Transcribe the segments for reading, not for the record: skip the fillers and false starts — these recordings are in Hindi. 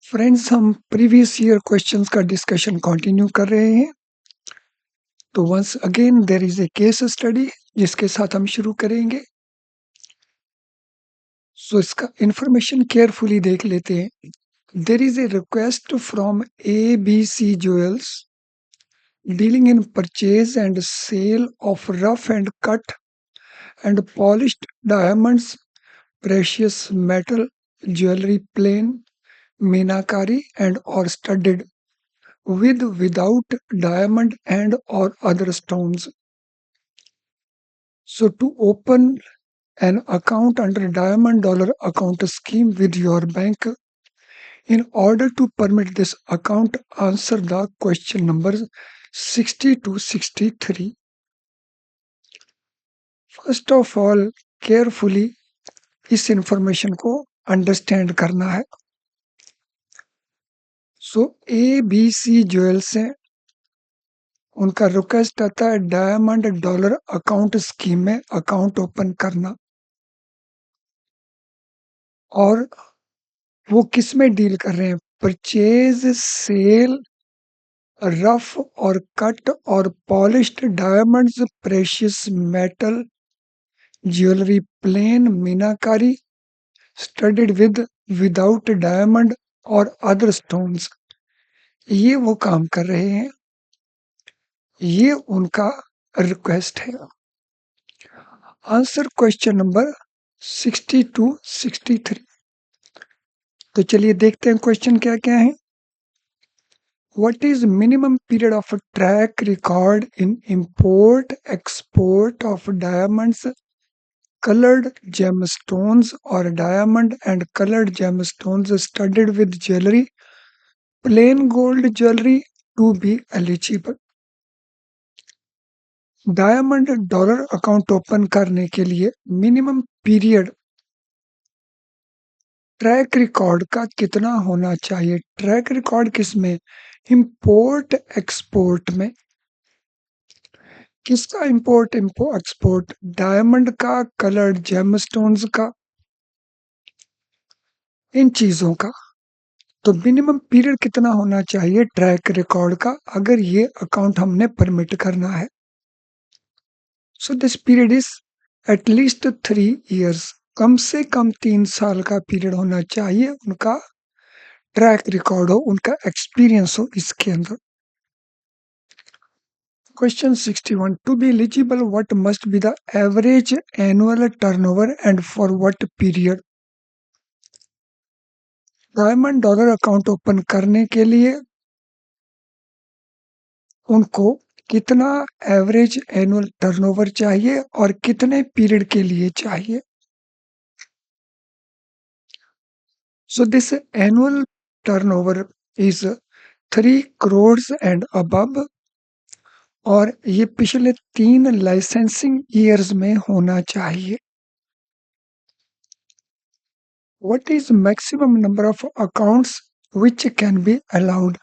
फ्रेंड्स, हम प्रीवियस ईयर क्वेश्चंस का डिस्कशन कंटिन्यू कर रहे हैं। तो once again there is a case study जिसके साथ हम शुरू करेंगे। सो इसका इंफॉर्मेशन केयरफुली देख लेते हैं। There is a request from ABC Jewels dealing in purchase and sale of rough and cut and polished diamonds, precious metal, jewelry, plain, meenakari and or studded with without diamond and or other stones. So to open an account under diamond dollar account scheme with your bank, in order to permit this account, answer the question numbers 60 to 63. First of all, carefully इस इंफॉर्मेशन को अंडरस्टैंड करना है। सो ABC ज्वेल्स है, उनका रिक्वेस्ट आता है डायमंड डॉलर अकाउंट स्कीम में अकाउंट ओपन करना। और वो किस में डील कर रहे हैं? परचेज, सेल, रफ और कट और polished diamonds, precious metal, jewellery, plain, meenakari, studded with without diamond और अदर स्टोन्स। ये वो काम कर रहे हैं, ये उनका रिक्वेस्ट है। Answer question number 60 to 63। तो चलिए देखते हैं क्वेश्चन क्या क्या है। What is minimum period of a track record in import export of diamonds, colored gemstones or diamond and colored gemstones studded with jewelry, plain gold jewelry to be eligible? Diamond dollar account open करने के लिए मिनिमम पीरियड ट्रैक रिकॉर्ड का कितना होना चाहिए? ट्रैक रिकॉर्ड किस में? इंपोर्ट एक्सपोर्ट में। किसका इंपोर्ट एक्सपोर्ट? डायमंड का, कलर्ड जेमस्टोन्स का, इन चीजों का। तो मिनिमम पीरियड कितना होना चाहिए ट्रैक रिकॉर्ड का अगर ये अकाउंट हमने परमिट करना है? So this period is at least 3 years। कम से कम 3 साल का पीरियड होना चाहिए, उनका ट्रैक रिकॉर्ड हो, उनका एक्सपीरियंस हो इसके अंदर। Question 61. To be eligible, what must be the average annual turnover and for what period? Diamond dollar account open करने के लिए उनको कितना एवरेज एनुअल टर्नओवर चाहिए और कितने पीरियड के लिए चाहिए? So this annual turnover is 3 crores and above और ये पिछले 3 लाइसेंसिंग ईयर्स में होना चाहिए। What is maximum number of accounts which can be allowed?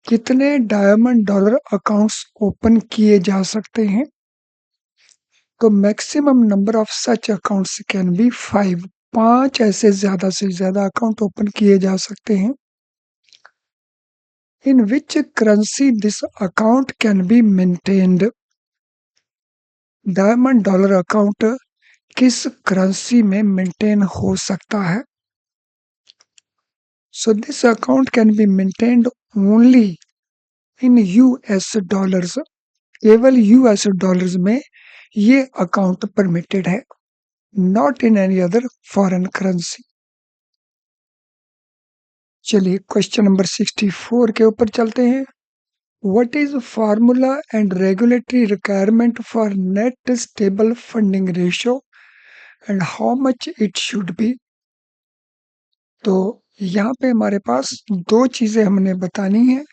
कितने डायमंड डॉलर अकाउंट्स ओपन किए जा सकते हैं? तो maximum number of such accounts can be 5। 5 ऐसे ज्यादा से ज्यादा अकाउंट ओपन किए जा सकते हैं। In which currency this account can be maintained? Diamond dollar account किस करेंसी में मेंटेन हो सकता है? So this account can be maintained only in US dollars. केवल US डॉलर्स में ये अकाउंट परमिटेड है, not in any other foreign currency. चलिए क्वेश्चन नंबर 64 के ऊपर चलते हैं। What is formula and regulatory requirement for net stable funding ratio and how much it should be? तो यहाँ पे हमारे पास 2 चीजें हमने बतानी है।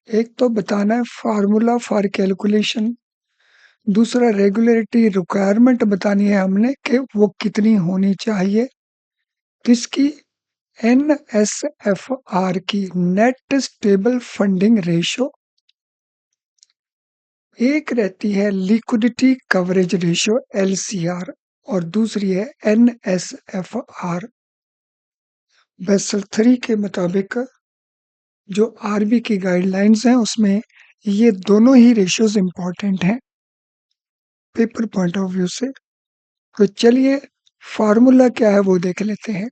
एक तो बताना है फार्मूला फॉर कैलकुलेशन, दूसरा रेगुलेटरी रिक्वायरमेंट बतानी है हमने कि वो कितनी होनी चाहिए। किसकी? NSFR की, नेट स्टेबल फंडिंग रेशियो। एक रहती है लिक्विडिटी कवरेज रेशियो LCR और दूसरी है NSFR। बेसल 3 के मुताबिक जो आरबी की गाइडलाइंस हैं उसमें ये दोनों ही रेशियोज इंपॉर्टेंट हैं पेपर पॉइंट ऑफ व्यू से। तो चलिए फार्मूला क्या है वो देख लेते हैं।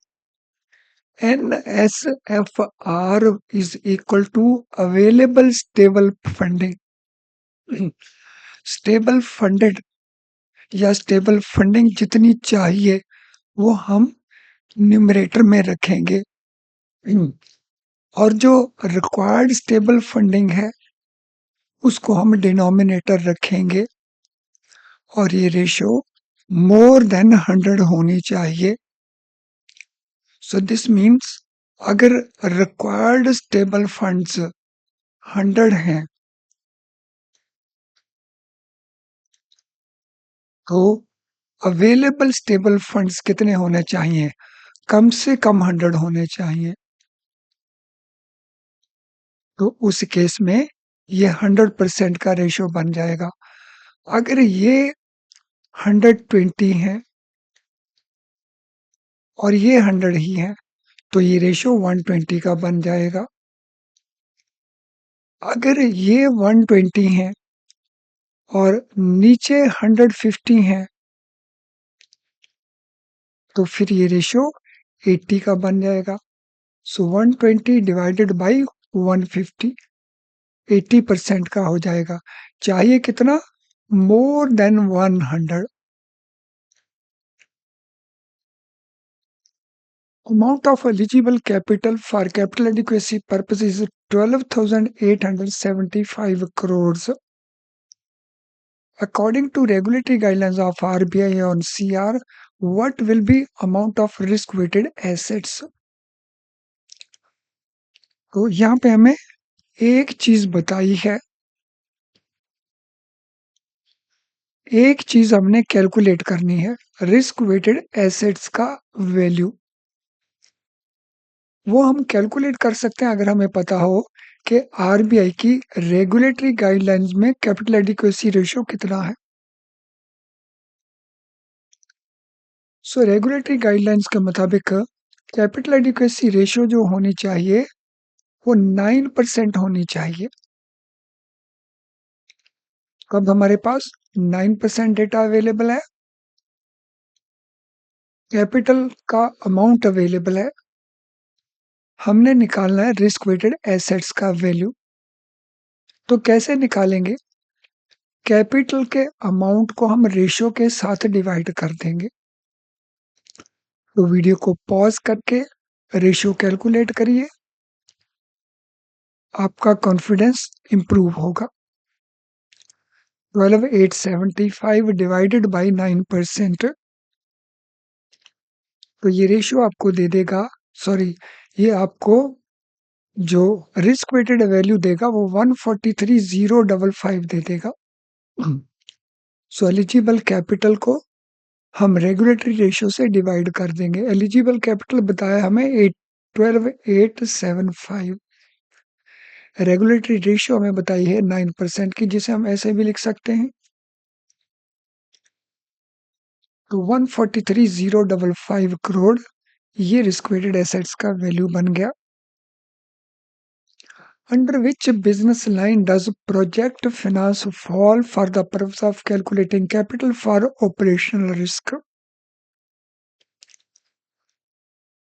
NSFR is equal to available stable funding। Stable funded या स्टेबल फंडिंग जितनी चाहिए वो हम न्यूमरेटर में रखेंगे और जो रिक्वायर्ड स्टेबल फंडिंग है उसको हम डिनोमिनेटर रखेंगे और ये रेशो मोर देन 100 होनी चाहिए। सो दिस मीन्स अगर रिक्वायर्ड स्टेबल फंड्स 100 हैं तो अवेलेबल स्टेबल फंड्स कितने होने चाहिए? कम से कम 100 होने चाहिए। तो उस केस में ये 100% का रेशो बन जाएगा। अगर ये 120 है और ये 100 ही है तो ये रेशो 120 का बन जाएगा। अगर ये 120 है और नीचे 150 है तो फिर ये रेशो 80 का बन जाएगा। सो 120 डिवाइडेड बाई 150 80% का हो जाएगा। चाहिए कितना? More than 100। Amount of eligible capital for capital adequacy purpose is 12,875 crores. According to regulatory guidelines of RBI on CR, what will be amount of risk-weighted assets? तो यहाँ पे हमें एक चीज बताई है, एक चीज हमने कैलकुलेट करनी है, रिस्क वेटेड एसेट्स का वैल्यू। वो हम कैलकुलेट कर सकते हैं अगर हमें पता हो कि आरबीआई की रेगुलेटरी गाइडलाइंस में कैपिटल एडिक्वेसी रेशियो कितना है। सो रेगुलेटरी गाइडलाइंस के मुताबिक कैपिटल एडिक्वेसी रेशियो जो होनी चाहिए वो 9% होनी चाहिए। अब हमारे पास 9% डेटा अवेलेबल है, कैपिटल का अमाउंट अवेलेबल है, हमने निकालना है रिस्क वेटेड एसेट्स का वैल्यू। तो कैसे निकालेंगे? कैपिटल के अमाउंट को हम रेशियो के साथ डिवाइड कर देंगे। तो वीडियो को पॉज करके रेशियो कैलकुलेट करिए, आपका कॉन्फिडेंस इंप्रूव होगा। 12,875 डिवाइडेड बाई 9%, तो ये रेशियो आपको दे देगा, सॉरी, ये आपको जो रिस्क वेटेड वैल्यू देगा वो 143,055 दे देगा। सो एलिजिबल कैपिटल को हम रेगुलेटरी रेशियो से डिवाइड कर देंगे। एलिजिबल कैपिटल बताया हमें 12,875, रेगुलेटरी रेशियो हमें बताई है 9% की, जिसे हम ऐसे भी लिख सकते हैं। तो 143,055 करोड़ ये रिस्क वेटेड एसेट्स का वैल्यू बन गया। Under which business line does project finance fall for the purpose of calculating capital for operational risk?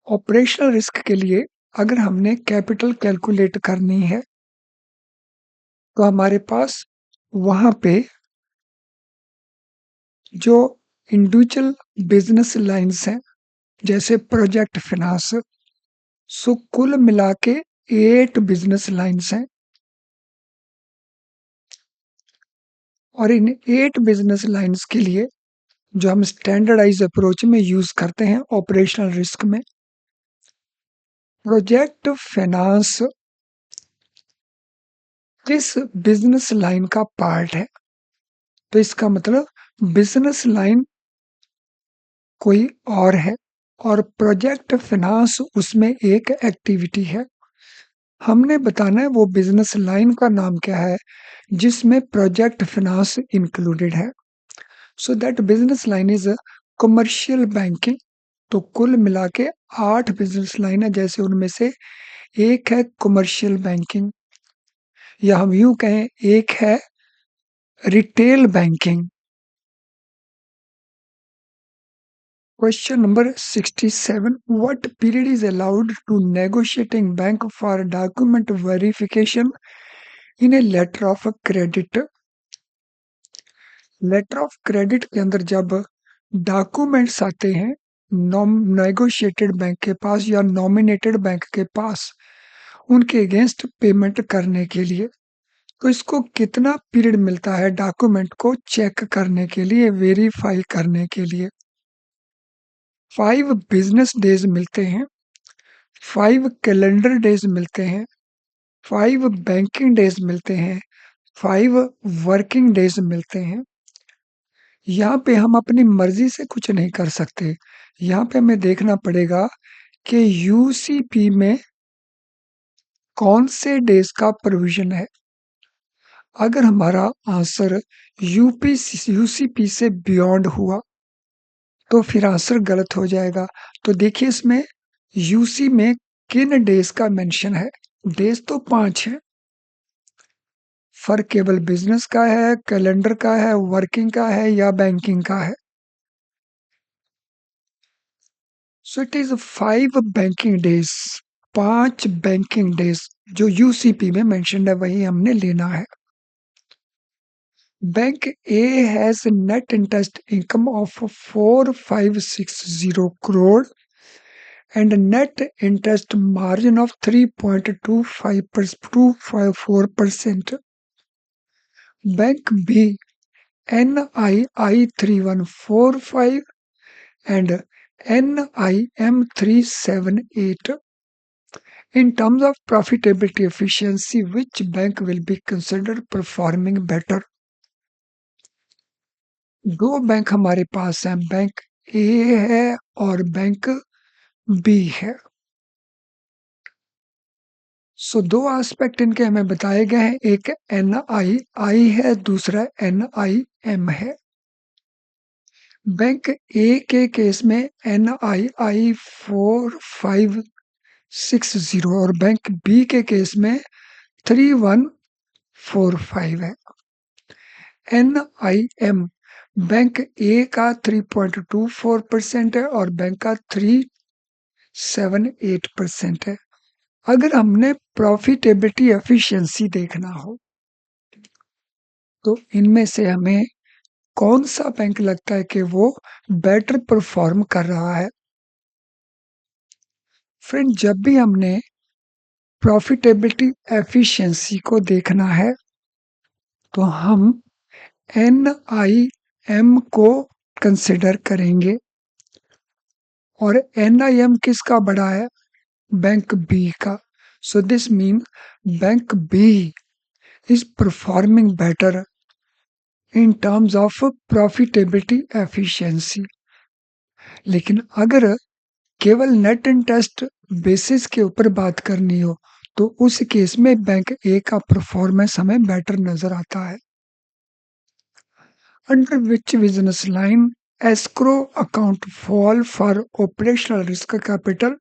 Operational risk के लिए अगर हमने कैपिटल कैलकुलेट करनी है तो हमारे पास वहां पे जो इंडिविजुअल बिजनेस लाइंस हैं जैसे प्रोजेक्ट फाइनेंस, सो कुल मिला के 8 बिजनेस लाइंस हैं और इन 8 बिजनेस लाइंस के लिए जो हम स्टैंडर्डाइज अप्रोच में यूज करते हैं ऑपरेशनल रिस्क में, प्रोजेक्ट फाइनेंस किस बिजनेस लाइन का पार्ट है? तो इसका मतलब बिजनेस लाइन कोई और है और प्रोजेक्ट फाइनेंस उसमें एक एक्टिविटी है। हमने बताना है वो बिजनेस लाइन का नाम क्या है जिसमें प्रोजेक्ट फाइनेंस इंक्लूडेड है। So that business line is commercial banking तो कुल मिला के 8 बिज़नेस लाइन है, जैसे उनमें से एक है कमर्शियल बैंकिंग, या हम यूँ कहें एक है retail banking. Question number 67. What period is allowed to negotiating bank for document verification in a letter of credit? Letter of credit के अंदर जब डॉक्यूमेंट्स आते हैं नेगोशिएटेड बैंक के पास या नॉमिनेटेड बैंक के पास उनके अगेंस्ट पेमेंट करने के लिए, तो इसको कितना पीरियड मिलता है डॉक्यूमेंट को चेक करने के लिए, वेरीफाई करने के लिए? 5 बिजनेस डेज मिलते हैं, 5 कैलेंडर डेज मिलते हैं, 5 बैंकिंग डेज मिलते हैं, 5 वर्किंग डेज मिलते हैं। यहाँ पे हम अपनी मर्जी से कुछ नहीं कर सकते। यहाँ पे हमें देखना पड़ेगा कि यूसीपी में कौन से डेज का प्रोविजन है। अगर हमारा आंसर यूसीपी से बियॉन्ड हुआ तो फिर आंसर गलत हो जाएगा। तो देखिए इसमें यूसी में किन डेज का मेंशन है। डेज तो 5 है, फर्क केवल बिजनेस का है, कैलेंडर का है, वर्किंग का है या बैंकिंग का है। So it is 5 banking days, 5 banking days जो यूसीपी में मेंशन्ड है वही हमने लेना है। Bank A has net interest income of 4560 crore and net interest margin of 3.254%. Bank B NII 3145 and NIM 378. In terms of profitability efficiency, which bank will be considered performing better? दो बैंक हमारे पास हैं, बैंक ए है और बैंक बी है। सो दो एस्पेक्ट इनके हमें बताए गए हैं, एक NII है, दूसरा NIM है। बैंक ए के केस में NII 4560 और बैंक बी के केस में 3145 है। NIM बैंक ए का 3.24% है और बैंक का 378% है। अगर हमने प्रॉफिटेबिलिटी एफिशिएंसी देखना हो तो इनमें से हमें कौन सा बैंक लगता है कि वो बेटर परफॉर्म कर रहा है? फ्रेंड, जब भी हमने प्रॉफिटेबिलिटी एफिशिएंसी को देखना है तो हम NIM को कंसिडर करेंगे और NIM किसका बड़ा है? बैंक बी का। So this mean bank B is performing better in terms of profitability efficiency। लेकिन अगर केवल नेट इंटरेस्ट बेसिस के ऊपर बात करनी हो तो उस केस में बैंक ए का परफॉर्मेंस हमें बेटर नजर आता है। Under which business line escrow account fall for operational risk capital?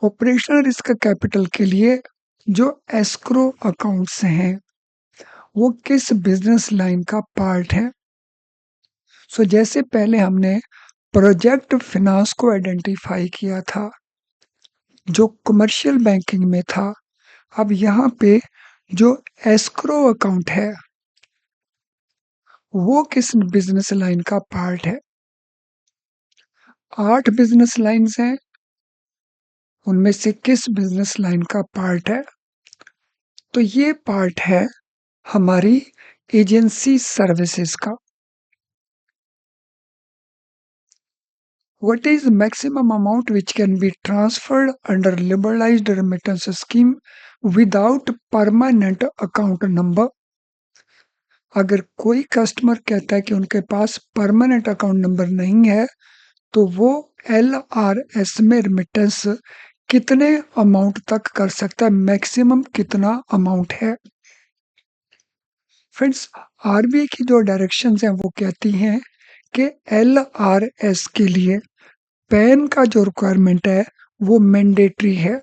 Operational risk capital के लिए जो एस्क्रो अकाउंट्स हैं वो किस बिजनेस लाइन का पार्ट है? सो जैसे पहले हमने प्रोजेक्ट फिनांस को आइडेंटिफाई किया था जो कमर्शियल बैंकिंग में था, अब यहाँ पे जो एस्क्रो अकाउंट है वो किस बिजनेस लाइन का पार्ट है? 8 बिजनेस लाइंस हैं, उनमें से किस बिजनेस लाइन का पार्ट है? तो ये पार्ट है हमारी एजेंसी सर्विसेज का। What is the maximum amount which can be transferred under liberalized remittance scheme without permanent account number? अगर कोई कस्टमर कहता है कि उनके पास परमानेंट अकाउंट नंबर नहीं है तो वो LRS में रिमिटेंस कितने अमाउंट तक कर सकता है, मैक्सिमम कितना अमाउंट है? फ्रेंड्स, आरबीआई की जो डायरेक्शंस हैं वो कहती हैं कि LRS के लिए पैन का जो रिक्वायरमेंट है वो मैंडेटरी है,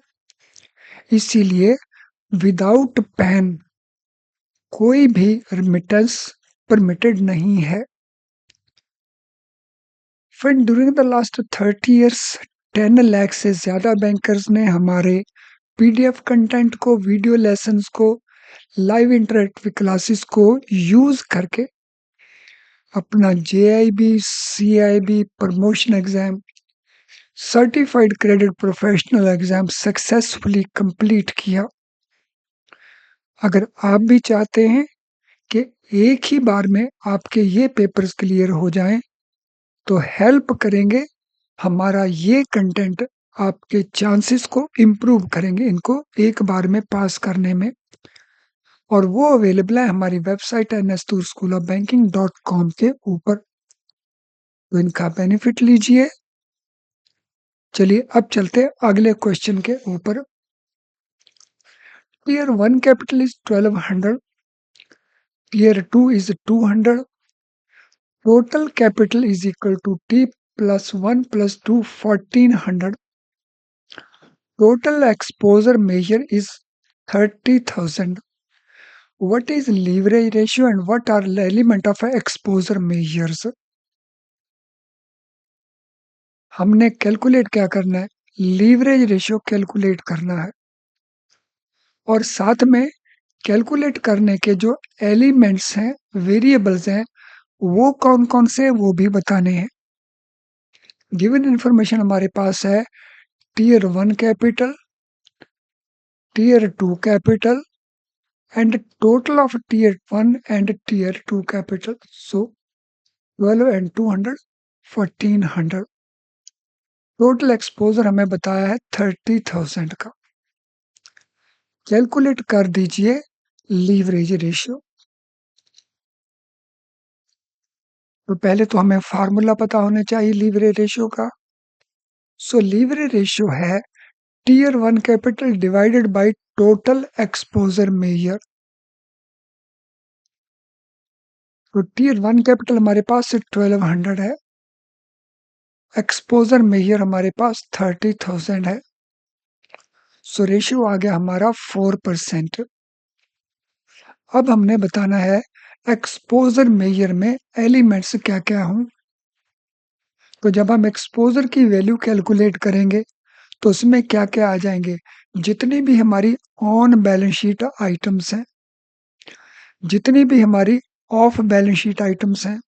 इसीलिए विदाउट पैन कोई भी रेमिटेंस परमिटेड नहीं है। Friend, during the last 30 years 10 lakh से ज़्यादा बैंकर्स ने हमारे PDF कंटेंट को, वीडियो लेसन्स को, लाइव इंटरेक्टिव क्लासेस को यूज़ करके अपना JIB, CIB, promotion exam, certified credit professional exam successfully complete किया। अगर आप भी चाहते हैं कि एक ही बार में आपके ये पेपर्स क्लियर हो जाएं, तो हेल्प करेंगे हमारा ये कंटेंट, आपके चांसेस को इम्प्रूव करेंगे इनको एक बार में पास करने में। और वो अवेलेबल है हमारी वेबसाइट nstorschoolofbanking.com के ऊपर, तो इनका बेनिफिट लीजिए। चलिए अब चलते हैं अगले क्वेश्चन के ऊपर। Tier 1 capital is 1200, tier 2 is 200, total capital is equal to T plus 1 plus 2 1400, total exposure measure is 30,000. What is leverage ratio and what are the element of exposure measures? हमने कैलकुलेट क्या करना है, लीवरेज रेशियो कैलकुलेट करना है, और साथ में कैलकुलेट करने के जो एलिमेंट्स हैं, वेरिएबल्स हैं, वो कौन कौन से हैं वो भी बताने हैं। गिवन इन्फॉर्मेशन हमारे पास है tier 1 capital, tier 2 capital and total of tier 1 and tier 2 capital. So 12 and 200 1400. Total exposure हमें बताया है 30,000 का। कैलकुलेट कर दीजिए लीवरेज रेशियो। तो पहले तो हमें फार्मूला पता होना चाहिए लीवरेज रेशियो का। सो लीवरेज रेशियो है tier 1 capital divided by total exposure measure. तो टीयर 1 कैपिटल हमारे पास 1200 है, एक्सपोजर मेजर हमारे पास 30,000 है, सो रेशियो आ गया हमारा 4%। अब हमने बताना है एक्सपोजर मेजर में एलिमेंट्स क्या क्या हों। तो जब हम एक्सपोजर की वैल्यू कैलकुलेट करेंगे तो उसमें क्या क्या आ जाएंगे, जितनी भी हमारी ऑन बैलेंस शीट आइटम्स हैं, जितनी भी हमारी ऑफ बैलेंस शीट आइटम्स हैं,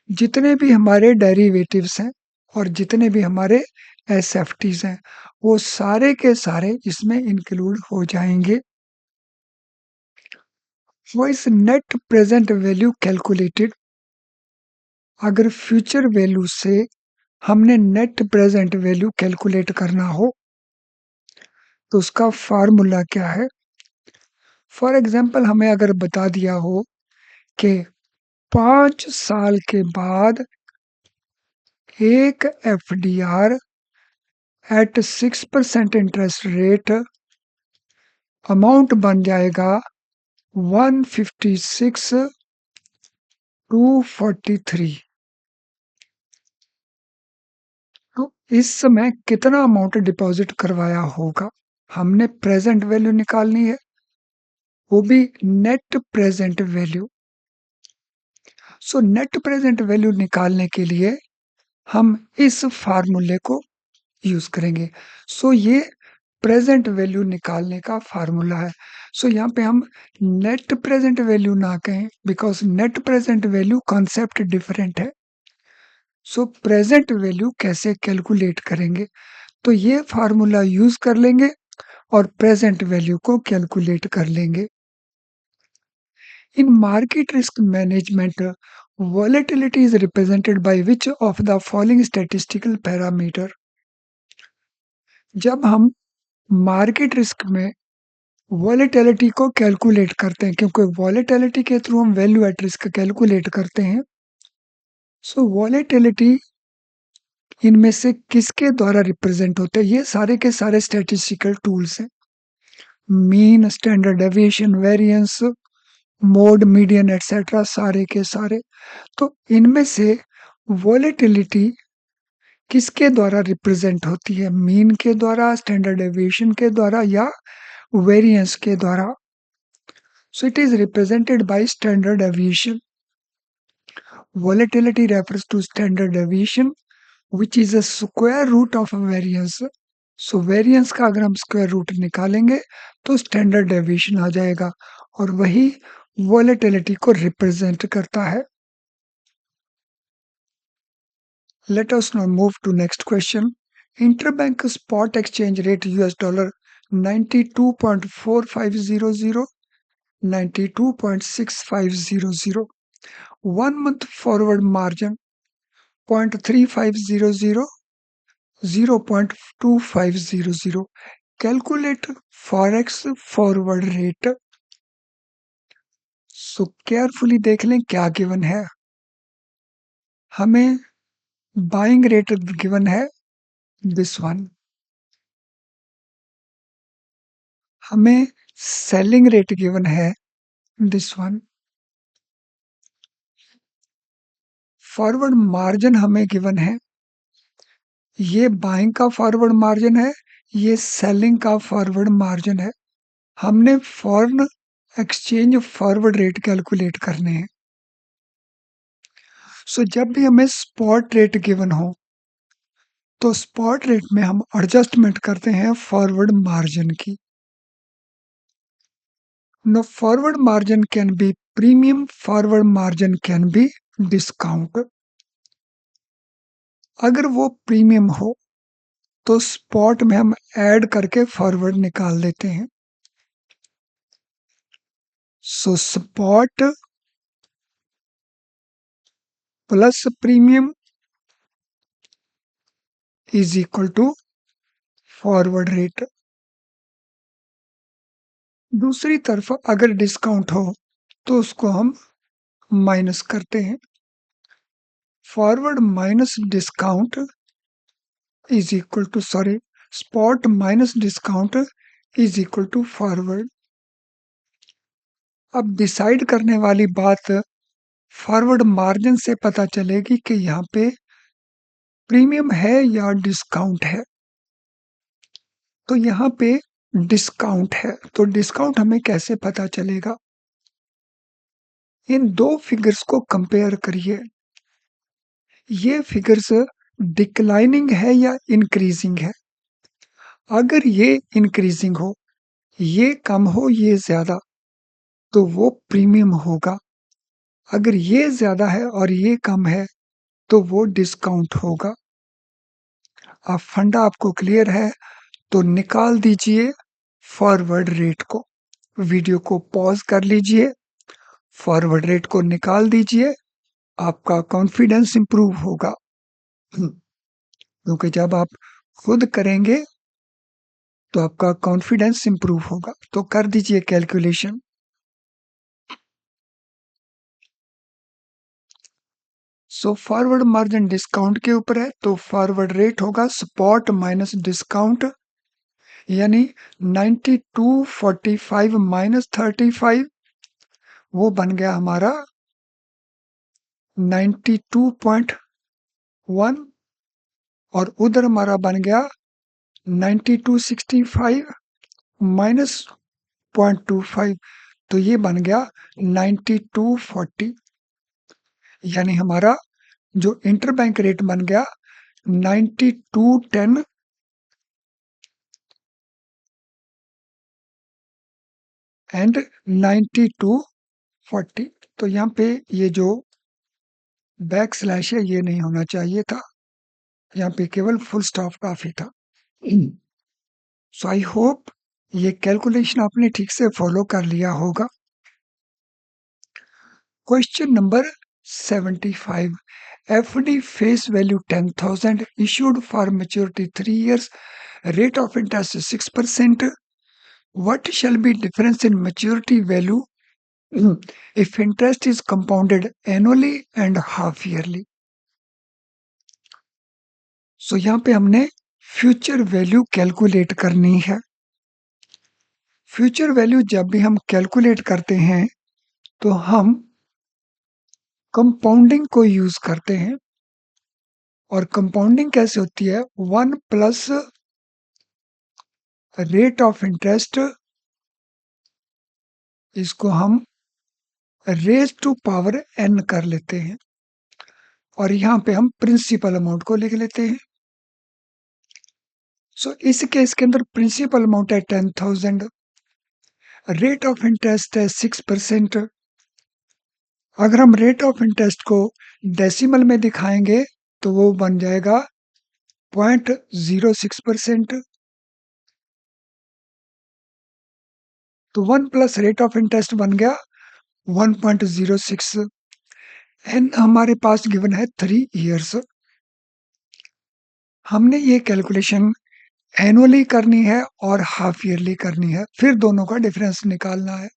जितने भी हमारे डेरिवेटिव्स हैं, और जितने भी हमारे SFTs हैं, वो सारे के सारे इसमें इंक्लूड हो जाएंगे। वो इस नेट प्रेजेंट वैल्यू कैलकुलेटेड, अगर फ्यूचर वैल्यू से हमने नेट प्रेजेंट वैल्यू कैलकुलेट करना हो तो उसका फार्मूला क्या है। फॉर एग्जांपल हमें अगर बता दिया हो कि 5 साल के बाद एक FDR at 6% interest rate amount बन जाएगा 156,243, तो इस समय कितना अमाउंट डिपॉजिट करवाया होगा, हमने प्रेजेंट वैल्यू निकालनी है, वो भी net present value. So net present value निकालने के लिए हम इस फार्मूले को यूज करेंगे। सो ये प्रेजेंट वैल्यू निकालने का फार्मूला है। सो यहाँ पे हम नेट प्रेजेंट वैल्यू ना कहें, because net present value concept different है। सो प्रेजेंट वैल्यू कैसे कैलकुलेट करेंगे, तो ये फार्मूला यूज कर लेंगे और प्रेजेंट वैल्यू को कैलकुलेट कर लेंगे। इन market risk management, volatility is represented by which of the following statistical parameter? जब हम मार्केट रिस्क में वॉलेटिलिटी को कैलकुलेट करते हैं, क्योंकि वॉलेटिलिटी के थ्रू हम वैल्यू एट रिस्क कैलकुलेट करते हैं, सो वॉलेटिलिटी इनमें से किसके द्वारा रिप्रेजेंट होते हैं, ये सारे के सारे स्टैटिस्टिकल टूल्स हैं। Mean, standard deviation, variance, mode, median etcetera सारे के सारे। तो इनमें से वॉलेटिलिटी किसके द्वारा रिप्रेजेंट होती है? मीन के द्वारा, स्टैंडर्ड डेविएशन के द्वारा या वेरिएंस के द्वारा? So it is represented by standard deviation. Volatility refers to standard deviation, which is a square root of a variance. So variance का अगर हम स्क्वायर रूट निकालेंगे तो स्टैंडर्ड डेविएशन आ जाएगा और वही वॉलेटिलिटी को रिप्रेजेंट करता है। Let us now move to next question. Interbank spot exchange rate US dollar 92.4500, 92.6500. 1 month forward margin 0.3500, 0.2500. Calculate forex forward rate. So carefully देख लें क्या गिवन है। हमें बाइंग रेट गिवन है दिस वन, हमें सेलिंग रेट गिवन है दिस वन, फॉरवर्ड मार्जिन हमें गिवन है, ये बाइंग का फॉरवर्ड मार्जिन है, ये सेलिंग का फॉरवर्ड मार्जिन है। हमने foreign exchange forward rate calculate करने हैं। सो जब भी हमें स्पॉट रेट गिवन हो तो स्पॉट रेट में हम एडजस्टमेंट करते हैं फॉरवर्ड मार्जिन की। No forward margin can be premium, forward margin can be discount. अगर वो प्रीमियम हो तो स्पॉट में हम ऐड करके फॉरवर्ड निकाल देते हैं। So spot plus premium is equal to forward rate. दूसरी तरफ अगर डिस्काउंट हो तो उसको हम माइनस करते हैं। Forward minus discount is equal to spot minus discount is equal to forward. अब डिसाइड करने वाली बात फॉरवर्ड मार्जिन से पता चलेगी कि यहाँ पे प्रीमियम है या डिस्काउंट है। तो यहाँ पे डिस्काउंट है, तो डिस्काउंट हमें कैसे पता चलेगा? इन दो फिगर्स को कंपेयर करिए। ये फिगर्स डिक्लाइनिंग है या इंक्रीजिंग है? अगर ये इंक्रीजिंग हो, ये कम हो, ये ज्यादा, तो वो प्रीमियम होगा। अगर ये ज्यादा है और ये कम है तो वो डिस्काउंट होगा। अब फंडा आपको क्लियर है तो निकाल दीजिए फॉरवर्ड रेट को। वीडियो को पॉज कर लीजिए, फॉरवर्ड रेट को निकाल दीजिए, आपका कॉन्फिडेंस इंप्रूव होगा। क्योंकि जब आप खुद करेंगे तो आपका कॉन्फिडेंस इंप्रूव होगा। तो कर दीजिए calculation. So forward margin discount के ऊपर है तो फॉरवर्ड रेट होगा स्पॉट माइनस डिस्काउंट, यानी 92.45 माइनस 35, वो बन गया हमारा 92.1 और उधर हमारा बन गया 92.65 माइनस 0.25, तो ये बन गया 92.40, यानी हमारा जो इंटरबैंक रेट बन गया 92.10 एंड 92.40। तो यहाँ पे ये जो बैक स्लैश है ये नहीं होना चाहिए था, यहाँ पे केवल फुल स्टॉप काफी था। सो आई होप ये कैलकुलेशन आपने ठीक से फॉलो कर लिया होगा। Question number 75, FD face value 10,000 issued for maturity 3 years, rate of interest is 6%. What shall be difference in maturity value if interest is compounded annually and half yearly? सो यहाँ पे हमने फ्यूचर वैल्यू कैलकुलेट करनी है। फ्यूचर वैल्यू जब भी हम कैलकुलेट करते हैं तो हम कंपाउंडिंग को यूज करते हैं। और कंपाउंडिंग कैसे होती है? 1 प्लस रेट ऑफ इंटरेस्ट, इसको हम रेज टू पावर n कर लेते हैं और यहाँ पे हम प्रिंसिपल अमाउंट को लिख लेते हैं। सो इस केस के अंदर प्रिंसिपल अमाउंट है 10,000, रेट ऑफ इंटरेस्ट है 6%। अगर हम रेट ऑफ इंटरेस्ट को डेसिमल में दिखाएंगे तो वो बन जाएगा 0.06%। तो 1 प्लस रेट ऑफ इंटरेस्ट बन गया 1.06। एन हमारे पास गिवन है 3 इयर्स। हमने ये कैलकुलेशन एनुअली करनी है और हाफ ईयरली करनी है, फिर दोनों का डिफरेंस निकालना है।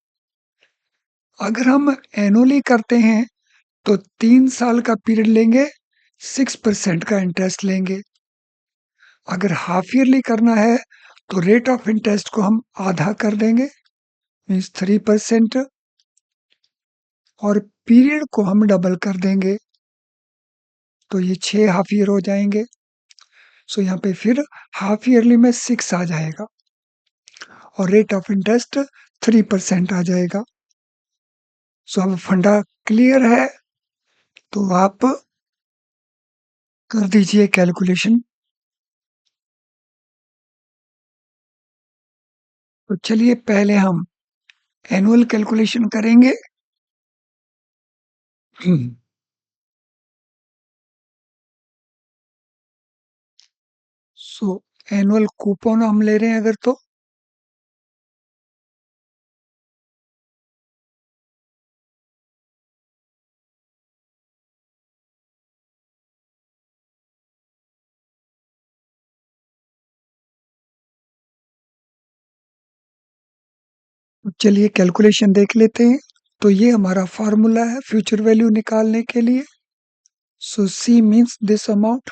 अगर हम एनुअली करते हैं तो 3 साल का पीरियड लेंगे, 6% का इंटरेस्ट लेंगे। अगर हाफ ईयरली करना है तो रेट ऑफ इंटरेस्ट को हम आधा कर देंगे, मीन्स 3%, और पीरियड को हम डबल कर देंगे, तो ये 6 हाफ ईयर हो जाएंगे। सो यहाँ पे फिर हाफ ईयरली में 6 आ जाएगा और रेट ऑफ इंटरेस्ट 3% आ जाएगा। सो अब फंडा क्लियर है, तो आप कर दीजिए कैलकुलेशन। तो चलिए पहले हम एनुअल कैलकुलेशन करेंगे। सो एनुअल कूपन हम ले रहे हैं अगर, तो चलिए कैलकुलेशन देख लेते हैं। तो ये हमारा फार्मूला है फ्यूचर वैल्यू निकालने के लिए। So C means this amount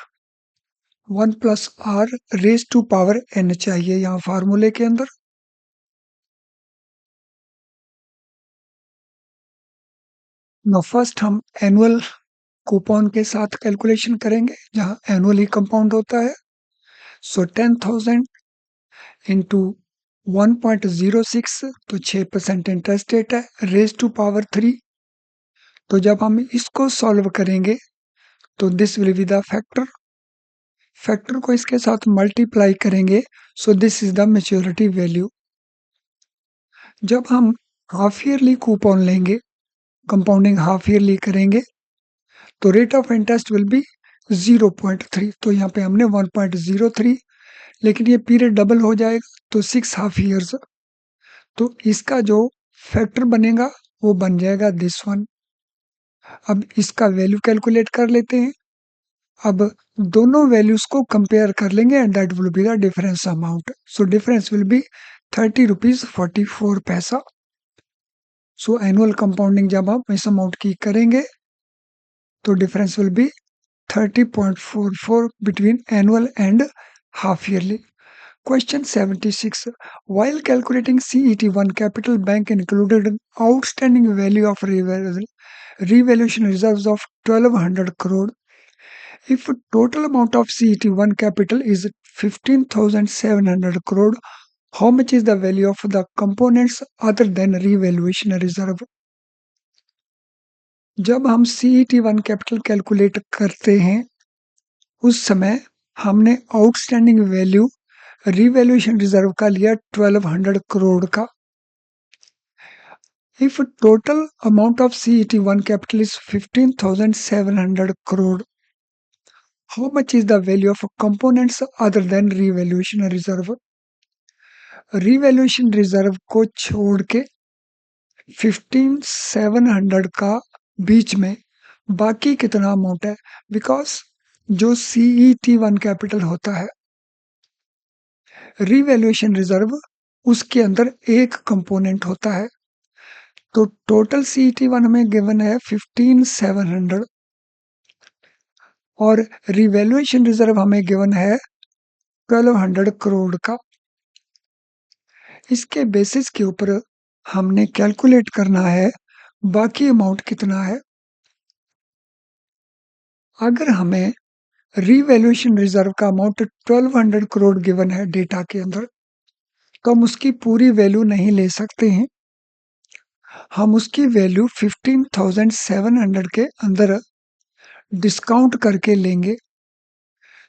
1 plus R raise to power N चाहिए यहाँ फार्मूले के अंदर। नो फर्स्ट हम एनुअल कूपन के साथ कैलकुलेशन करेंगे जहाँ एनुअली कंपाउंड होता है। सो 10,000 इंटू 1.06, तो 6% इंटरेस्ट रेट है, रेज टू पावर 3। तो जब हम इसको सॉल्व करेंगे तो this will be the factor, factor को इसके साथ मल्टीप्लाई करेंगे, so this is the maturity value. जब हम हाफ ईयरली कूपन लेंगे, कंपाउंडिंग हाफ ईयरली करेंगे, तो rate of interest will be 0.3। तो यहाँ पे हमने 1.03, लेकिन ये पीरियड डबल हो जाएगा तो 6 हाफ ईयर्स। तो इसका जो फैक्टर बनेगा वो बन जाएगा दिस वन। अब इसका वैल्यू कैलकुलेट कर लेते हैं। अब दोनों वैल्यूज को कंपेयर कर लेंगे and that will be the difference amount. So difference will be 30 rupees 44 पैसा। सो एनुअल कंपाउंडिंग जब हम इस अमाउंट की करेंगे तो difference will be 30.44 between annual and half yearly. Question 76. While calculating CET1, Capital Bank included an outstanding value of revaluation reserves of 1200 crore. If total amount of CET1 capital is 15,700 crore, how much is the value of the components other than revaluation reserve? जब हम CET1 कैपिटल कैलकुलेट करते हैं उस समय हमने आउटस्टैंडिंग वैल्यू रिवैल्यूएशन रिजर्व का लिया 1200 करोड़ का। If total amount of CET1 capital is 15,700 crore, how much is the value of components other than revaluation reserve? Revaluation reserve को छोड़ के 15,700 का बीच में बाकी कितना अमाउंट है? बिकॉज जो CET1 कैपिटल होता है, रिवैल्यूएशन रिजर्व उसके अंदर एक कंपोनेंट होता है। तो टोटल CET1 हमें गिवन है 15,700 और रिवैल्यूएशन रिजर्व हमें गिवन है 1,200 करोड़ का। इसके बेसिस के ऊपर हमने कैलकुलेट करना है बाकी अमाउंट कितना है। अगर हमें रीवैल्यूएशन रिजर्व का अमाउंट 1200 करोड़ गिवन है डेटा के अंदर, तो हम उसकी पूरी वैल्यू नहीं ले सकते हैं। हम उसकी वैल्यू 15,700 के अंदर डिस्काउंट करके लेंगे।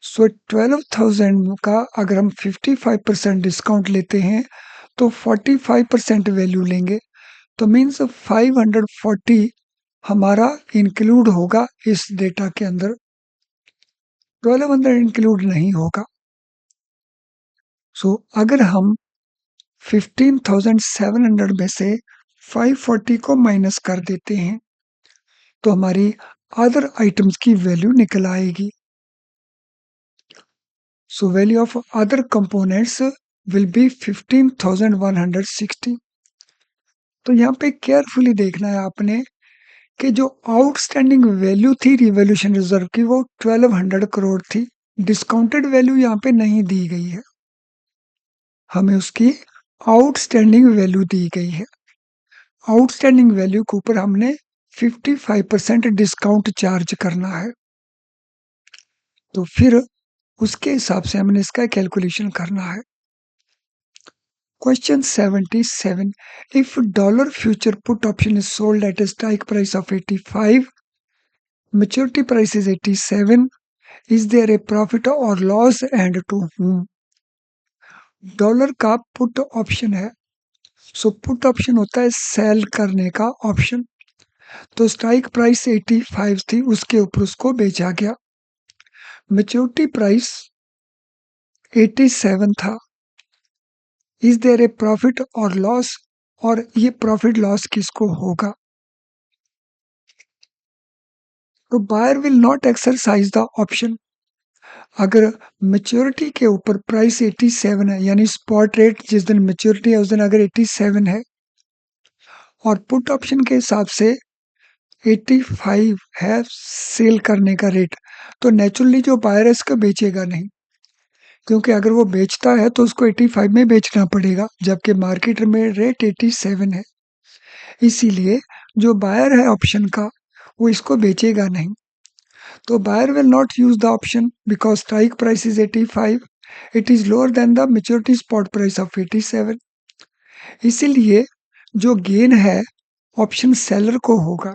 सो 12,000 का अगर हम 55% डिस्काउंट लेते हैं तो 45% वैल्यू लेंगे, तो मीन्स 540 हमारा इंक्लूड होगा इस डेटा के अंदर, 1200 इंक्लूड नहीं होगा। सो अगर हम 15,700 में से 540 को माइनस कर देते हैं तो हमारी अदर आइटम्स की वैल्यू निकल आएगी। So value of other components will be 15,160। तो यहाँ पे केयरफुली देखना है आपने कि जो आउटस्टैंडिंग वैल्यू थी रिवॉल्यूशन रिजर्व की वो 1200 करोड़ थी। डिस्काउंटेड वैल्यू यहाँ पे नहीं दी गई है, हमें उसकी आउटस्टैंडिंग वैल्यू दी गई है। आउटस्टैंडिंग वैल्यू के ऊपर हमने 55% डिस्काउंट चार्ज करना है, तो फिर उसके हिसाब से हमने इसका कैलकुलेशन करना है। Question 77, if dollar future put option is sold at a strike price of 85, maturity price is 87, is there a profit or loss and to whom? Dollar का पुट ऑप्शन है। सो पुट ऑप्शन होता है सेल करने का ऑप्शन। तो स्ट्राइक प्राइस 85 थी, उसके ऊपर उसको बेचा गया। मैच्योरिटी प्राइस 87 था। इज देयर ए प्रॉफिट और लॉस, और ये प्रॉफिट लॉस किसको होगा। तो buyer will not exercise the option. अगर मैच्योरिटी के ऊपर प्राइस 87 है, यानी स्पॉट रेट जिस दिन मैच्योरिटी है उस दिन अगर 87 है और पुट ऑप्शन के हिसाब से 85 है सेल करने का रेट, तो नेचुरली जो बायर है इसको बेचेगा नहीं, क्योंकि अगर वो बेचता है तो उसको 85 में बेचना पड़ेगा, जबकि मार्केट में रेट 87 है। इसीलिए जो बायर है ऑप्शन का वो इसको बेचेगा नहीं। तो buyer will not use the option because strike price is 85, it is lower than the maturity spot price of 87। इसीलिए जो गेन है ऑप्शन सेलर को होगा,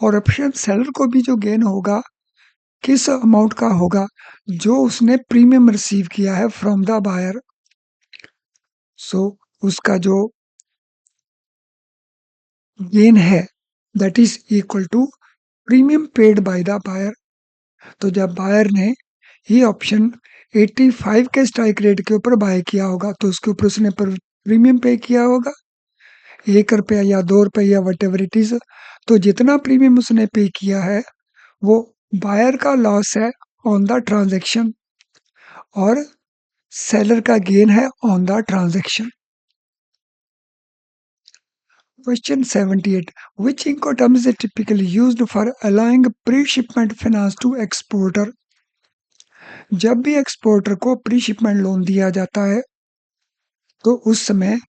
और ऑप्शन सेलर को भी जो गेन होगा किस अमाउंट का होगा, जो उसने प्रीमियम रिसीव किया है फ्रॉम द बायर। सो उसका जो गेन है that is equal to premium paid by the buyer. तो जब बायर ने ये ऑप्शन 85 के स्ट्राइक रेट के ऊपर बाय किया होगा तो उसके ऊपर उसने प्रीमियम पे किया होगा, 1 रुपया या 2 रुपये या वट एवर इट इज। तो जितना प्रीमियम उसने पे किया है वो बायर का लॉस है ऑन द ट्रांजैक्शन, और सेलर का गेन है on the transaction. Question 78, which Incoterm is typically used for allowing pre-shipment finance to exporter? जब भी एक्सपोर्टर को प्री शिपमेंट लोन दिया जाता है तो उस समय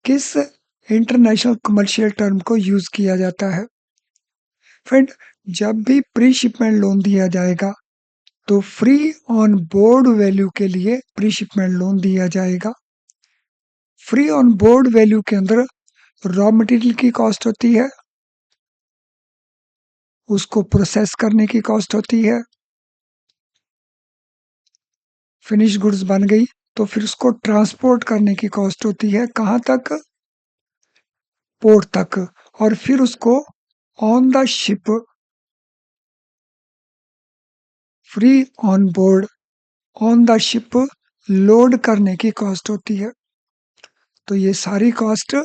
किस इंटरनेशनल कमर्शियल टर्म को यूज किया जाता है। फ्रेंड, जब भी प्री शिपमेंट लोन दिया जाएगा तो फ्री ऑन बोर्ड वैल्यू के लिए प्री शिपमेंट लोन दिया जाएगा। फ्री ऑन बोर्ड वैल्यू के अंदर रॉ मटेरियल की कॉस्ट होती है, उसको प्रोसेस करने की कॉस्ट होती है, फिनिश गुड्स बन गई तो फिर उसको ट्रांसपोर्ट करने की कॉस्ट होती है, कहाँ तक, पोर्ट तक, और फिर उसको on the ship free on board on the ship load करने की कॉस्ट होती है। तो ये सारी cost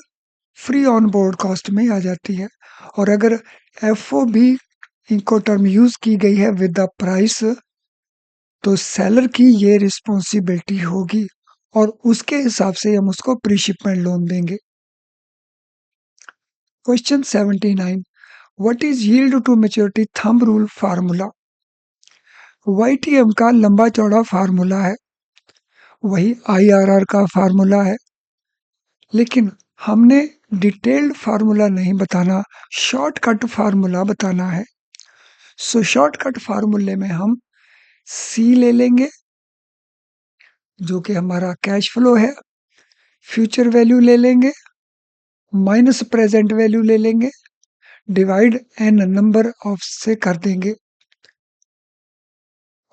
free on board cost में आ जाती है। और अगर FOB इनको टर्म यूज की गई है विद द प्राइस, तो सेलर की ये रिस्पॉन्सिबिलिटी होगी और उसके हिसाब से हम उसको प्री शिपमेंट लोन देंगे। Question 79, what is yield to maturity thumb rule formula. YTM का लंबा चौड़ा फार्मूला है, वही IRR का फार्मूला है, लेकिन हमने डिटेल्ड फार्मूला नहीं बताना, शॉर्टकट फार्मूला बताना है। सो शॉर्टकट फार्मूले में हम सी ले लेंगे जो कि हमारा कैश फ्लो है, फ्यूचर वैल्यू ले लेंगे माइनस प्रेजेंट वैल्यू ले लेंगे, डिवाइड एन नंबर ऑफ से कर देंगे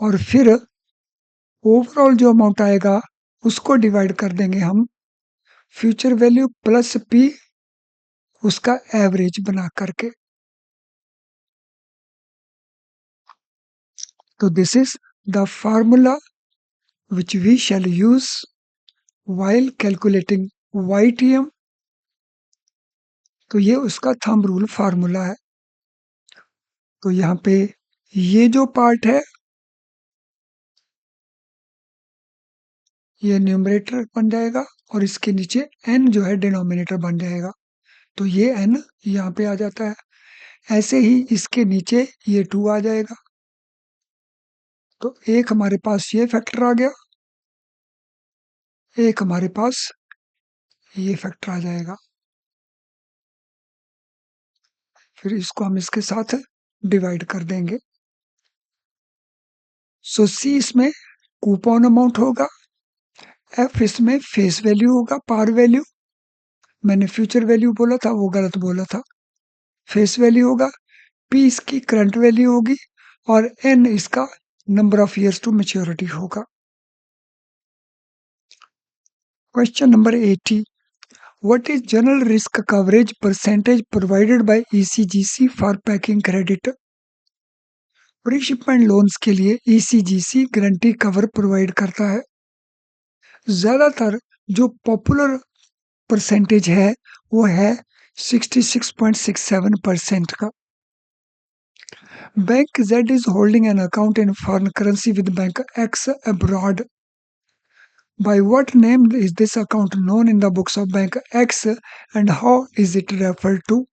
और फिर ओवरऑल जो अमाउंट आएगा उसको डिवाइड कर देंगे हम फ्यूचर वैल्यू प्लस पी, उसका एवरेज बना करके। तो this is the formula which we shall use while calculating YTM। तो ये उसका थंब रूल फार्मूला है। तो यहाँ पे ये जो पार्ट है ये न्यूमरेटर बन जाएगा और इसके नीचे n जो है डिनोमिनेटर बन जाएगा। तो ये n यहाँ पे आ जाता है। ऐसे ही इसके नीचे ये 2 आ जाएगा। तो एक हमारे पास ये फैक्टर आ गया, एक हमारे पास ये फैक्टर आ जाएगा। फिर इसको हम इसके साथ डिवाइड कर देंगे। सो सी इसमें कूपन अमाउंट होगा, एफ इसमें फेस वैल्यू होगा, पार वैल्यू। मैंने फ्यूचर वैल्यू बोला था वो गलत बोला था, फेस वैल्यू होगा, पी इसकी करंट वैल्यू होगी और एन इसका number of years to maturity होगा। Question number 80, what is general risk coverage percentage provided by ECGC for packing credit. Pre-shipment loans के लिए ईसीजीसी गारंटी कवर प्रोवाइड करता है। ज्यादातर जो पॉपुलर परसेंटेज है वो है 66.67% का। Bank Z is holding an account in foreign currency with Bank X abroad. By what name is this account known in the books of Bank X and how is it referred to?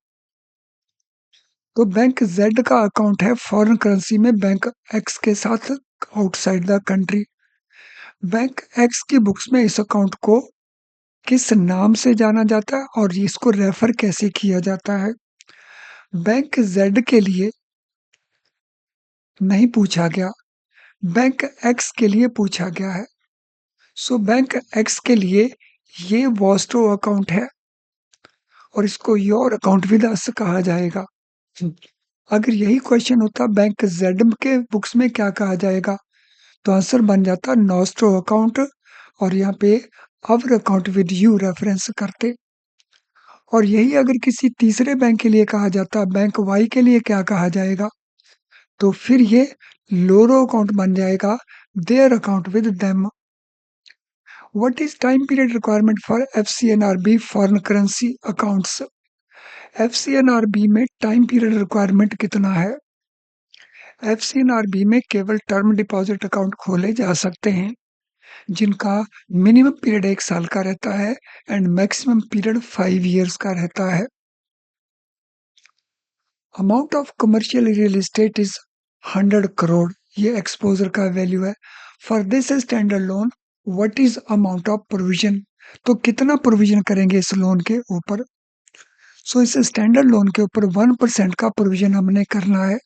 तो बैंक Z का अकाउंट है फॉरेन करेंसी में बैंक X के साथ outside the country. Bank X की बुक्स में इस अकाउंट को किस नाम से जाना जाता है और इसको रेफर कैसे किया जाता है। बैंक Z के लिए नहीं पूछा गया, बैंक X के लिए पूछा गया है। सो बैंक X के लिए ये वॉस्टो अकाउंट है और इसको योर अकाउंट विद अस कहा जाएगा। अगर यही क्वेश्चन होता बैंक Z के बुक्स में क्या कहा जाएगा तो आंसर बन जाता नॉस्ट्रो अकाउंट और यहाँ पे अवर अकाउंट विद यू रेफरेंस करते। और यही अगर किसी तीसरे बैंक के लिए कहा जाता बैंक Y के लिए क्या कहा जाएगा तो फिर ये लोरो अकाउंट बन जाएगा their account with them. What is time period requirement for FCNRB foreign currency accounts? FCNRB में टाइम पीरियड रिक्वायरमेंट कितना है। FCNRB में केवल टर्म डिपॉजिट अकाउंट खोले जा सकते हैं जिनका मिनिमम पीरियड 1 साल का रहता है एंड मैक्सिमम पीरियड 5 इयर्स का रहता है। Amount of commercial real estate is 100 crore, ये एक्सपोजर का वैल्यू है। For this standard loan what is amount of provision, तो कितना प्रोविजन करेंगे इस लोन के ऊपर। सो इस स्टैंडर्ड लोन के ऊपर 1% का प्रोविजन हमने करना है।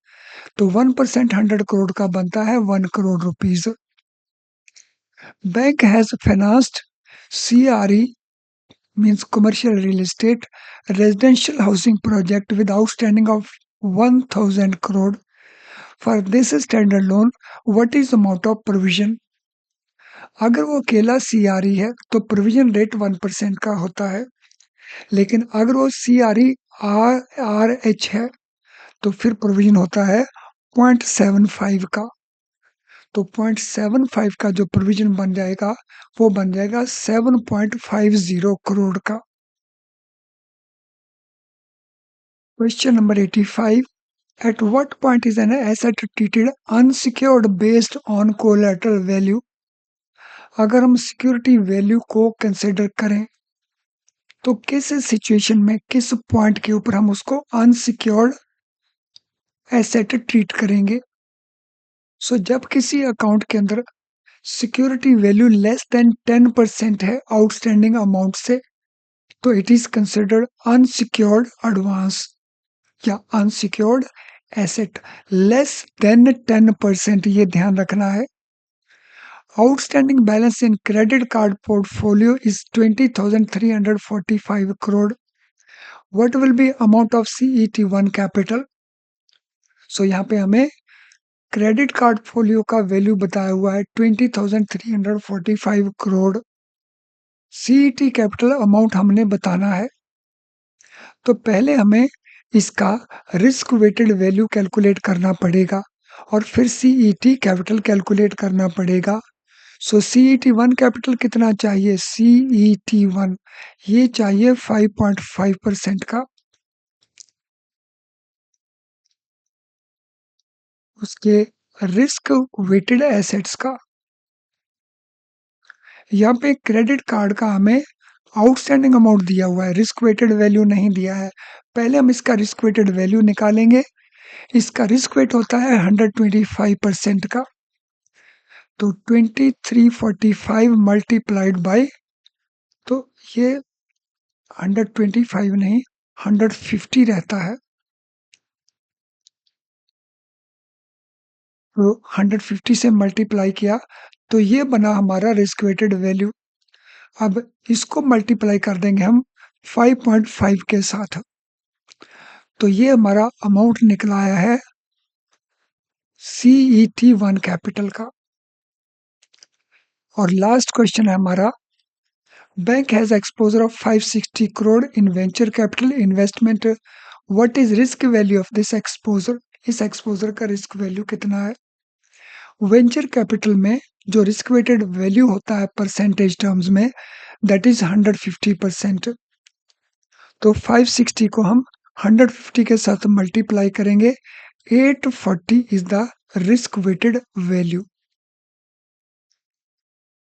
तो 1% 100 करोड़ का बनता है 1 crore rupees. Bank has financed CRE means commercial real estate residential housing project with outstanding of 1000 crore. For this standard loan what is amount of provision. अगर वो अकेला CRE है तो प्रोविजन रेट 1% का होता है, लेकिन अगर वो CRE RH है तो फिर प्रोविजन होता है 0.75 का। तो 0.75 का जो प्रोविजन बन जाएगा वो बन जाएगा 7.50 करोड़ का। Question number 85, at what point is an asset treated unsecured based on collateral value. अगर हम सिक्योरिटी वैल्यू को कंसिडर करें तो किस सिचुएशन में किस पॉइंट के ऊपर हम उसको अनसिक्योर्ड एसेट ट्रीट करेंगे। सो जब किसी अकाउंट के अंदर सिक्योरिटी वैल्यू लेस देन 10% है आउटस्टैंडिंग अमाउंट से तो it is considered unsecured advance या अनसिक्योर्ड एसेट लेस देन 10%, ये ध्यान रखना है। Outstanding balance in credit card portfolio is 20,345 crore. What will be amount of CET1 capital? सो यहाँ पे हमें क्रेडिट कार्ड फोलियो का वैल्यू बताया हुआ है 20,345 करोड़। सीईटी कैपिटल अमाउंट हमने बताना है, तो पहले हमें इसका रिस्क वेटेड वैल्यू कैलकुलेट करना पड़ेगा और फिर सीईटी कैपिटल कैलकुलेट करना पड़ेगा। सो सीईटी वन कैपिटल कितना चाहिए? सीईटी वन ये चाहिए 5.5% का। उसके रिस्क वेटेड एसेट्स का, यहाँ पे क्रेडिट कार्ड का हमें आउटस्टैंडिंग अमाउंट दिया हुआ है, रिस्क वेटेड वैल्यू नहीं दिया है। पहले हम इसका रिस्क वेटेड वैल्यू निकालेंगे। इसका रिस्क वेट होता है 125% का, तो 2345 मल्टीप्लाइड बाय, तो ये 125 नहीं 150 रहता है, तो 150 से मल्टीप्लाई किया तो ये बना हमारा रिस्क वेटेड वैल्यू। अब इसको मल्टीप्लाई कर देंगे हम 5.5 के साथ, तो ये हमारा अमाउंट निकला आया है सीईटी वन कैपिटल का। और लास्ट क्वेश्चन है हमारा, bank has exposure of 560 crore in venture capital investment, what is risk value of this exposure? इस एक्सपोजर का रिस्क वैल्यू कितना है? वेंचर कैपिटल में जो रिस्क वेटेड वैल्यू होता है परसेंटेज टर्म्स में, दैट इज 150%। तो 560 को हम 150 के साथ मल्टीप्लाई करेंगे, 840 is the risk weighted value.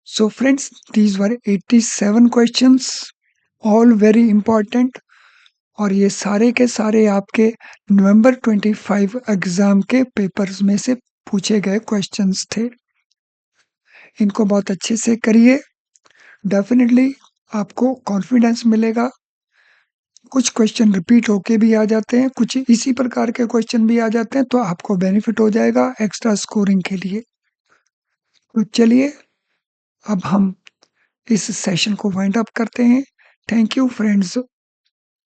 So friends, these were 87 questions, all very important, और ये सारे के सारे आपके नवंबर 25 एग्जाम के पेपर्स में से पूछे गए क्वेश्चंस थे। इनको बहुत अच्छे से करिए, डेफिनेटली आपको कॉन्फिडेंस मिलेगा। कुछ क्वेश्चन रिपीट होके भी आ जाते हैं, कुछ इसी प्रकार के क्वेश्चन भी आ जाते हैं, तो आपको बेनिफिट हो जाएगा एक्स्ट्रा स्कोरिंग के लिए। तो चलिए अब हम इस सेशन को वाइंड अप करते हैं। Thank you friends.